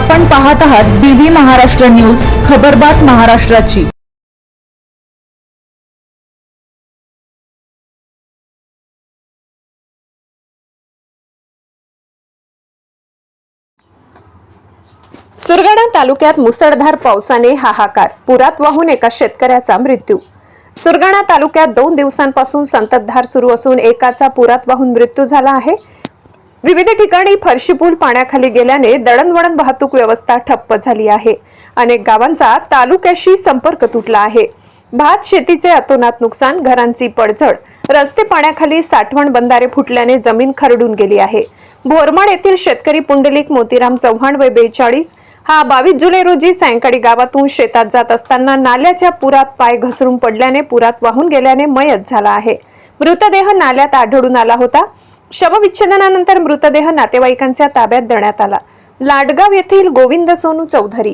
आपण पाहत आहात बीबी महाराष्ट्र न्यूज, खबरबात महाराष्ट्राची। सुरगाणा तालुक्यात मुसळधार पावसाने हाहाकार, पुरात वाहून एका शेतकऱ्याचा मृत्यू। सुरगाणा तालुक्यात 2 दिवसांपासून संततधार सुरू असून एकाचा पुरात वाहून मृत्यू झाला आहे। विविध ठिकाणी फरशी पूल पाण्याखाली गेल्याने दळणवळण वाहतूक व्यवस्था ठप्प झाली आहे। अनेक गावांचा तालुक्याशी संपर्क तुटला आहे। भात शेतीचे अतोनात नुकसान, घरांची पडझड, रस्ते पाण्याखाली, साठवण बंधारे फुटल्याने जमीन खरडून गेली आहे। बोरमाड येथील शेतकरी पुंडलिक मोतीराम चव्हाण वय 42 हा 22 जुलै रोजी सायंकाळी गावातून शेतात जात असताना नाल्याच्या पुरात पाय घसरून पडल्याने पुरात वाहून गेल्याने मयत झाला आहे। मृतदेह नाल्यात आढळून आला होता। शवविच्छेदनानंतर मृतदेह नातेवाईकांच्या ताब्यात देण्यात आला। लाडगाव येथील गोविंद सोनू चौधरी,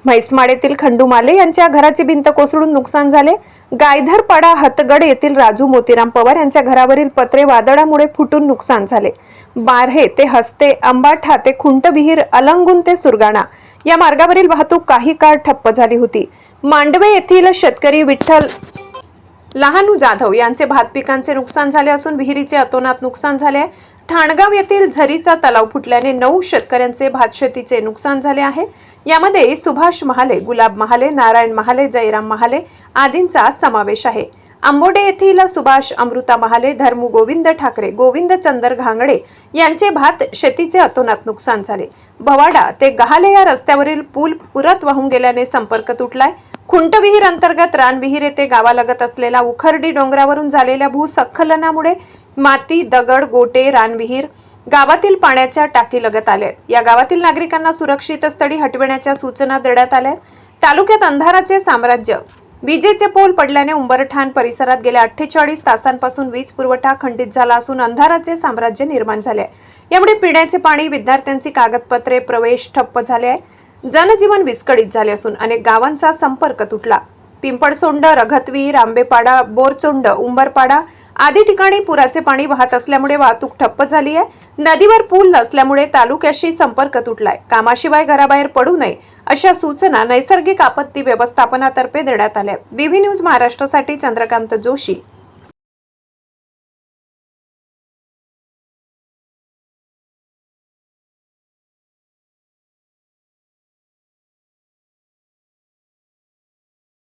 म्हैसमाड येथील खंडू माले यांच्या घराची भिंत कोसळून नुकसान झाले। गायधरपाडा हतगड येथील राजू मोतीराम पवार यांच्या घरावरील पत्रे वादळामुळे फुटून नुकसान झाले। बारहे ते हस्ते, अंबाठा ते खुंटविहीर, अलंगुन ते सुरगाणा या मार्गावरील वाहतूक काही काळ ठप्प झाली होती। मांडवे येथील शेतकरी विठ्ठल लहानू जाधव यांचे भात पिकांचे नुकसान झाले असून विहिरीचे अतोनात नुकसान झाले आहे। ठाणगाव येथील झरीचा तलाव फुटल्याने 9 शेतकऱ्यांचे भातशेतीचे नुकसान झाले आहे। यामध्ये सुभाष महाले, गुलाब महाले, नारायण महाले, जयराम महाले आदींचा समावेश आहे। आंबोडे येथील सुभाष अमृता महाले, धर्मू गोविंद ठाकरे, गोविंद चंदर घांगडे यांचे भात शेतीचे अतोनात नुकसान झाले। भवाडा ते गहाले या रस्त्यावरील पूल पुरात वाहून गेल्याने संपर्क तुटलाय। खुंटविहीर अंतर्गत रानविहीर येथे गावालगत असलेला उखर्डी डोंगरावरून झालेल्या भूस्खलनामुळे माती, दगड, गोटे, रानविहीर गावातील पाण्याच्या टाकी लगत आल्या। या गावातील नागरिकांना सुरक्षित स्थळी हटविण्याच्या सूचना देण्यात आल्या। तालुक्यात अंधाराचे साम्राज्य, विजेचे पोल पडल्याने उंबरठाण परिसरात गेल्या 48 तासांपासून वीज पुरवठा खंडित झाला असून अंधाराचे साम्राज्य निर्माण झाले आहे। यामुळे पिण्याचे पाणी, विद्यार्थ्यांची कागदपत्रे, प्रवेश ठप्प झाले आहे। जनजीवन विस्कळीत झाले असून अनेक गावांचा संपर्क तुटला। पिंपळसोंड, रघतवीर, आंबेपाडा, बोरचोंड, उंबरपाडा आदी ठिकाणी पुराचे पाणी वाहत असल्यामुळे वाहतूक ठप्प झाली आहे। नदीवर पूल नसल्यामुळे तालुक्याशी संपर्क तुटलाय। कामाशिवाय घराबाहेर पडू नये अशा सूचना नैसर्गिक आपत्ती व्यवस्थापनातर्फे देण्यात आल्या। बीबी न्यूज महाराष्ट्रासाठी चंद्रकांत जोशी।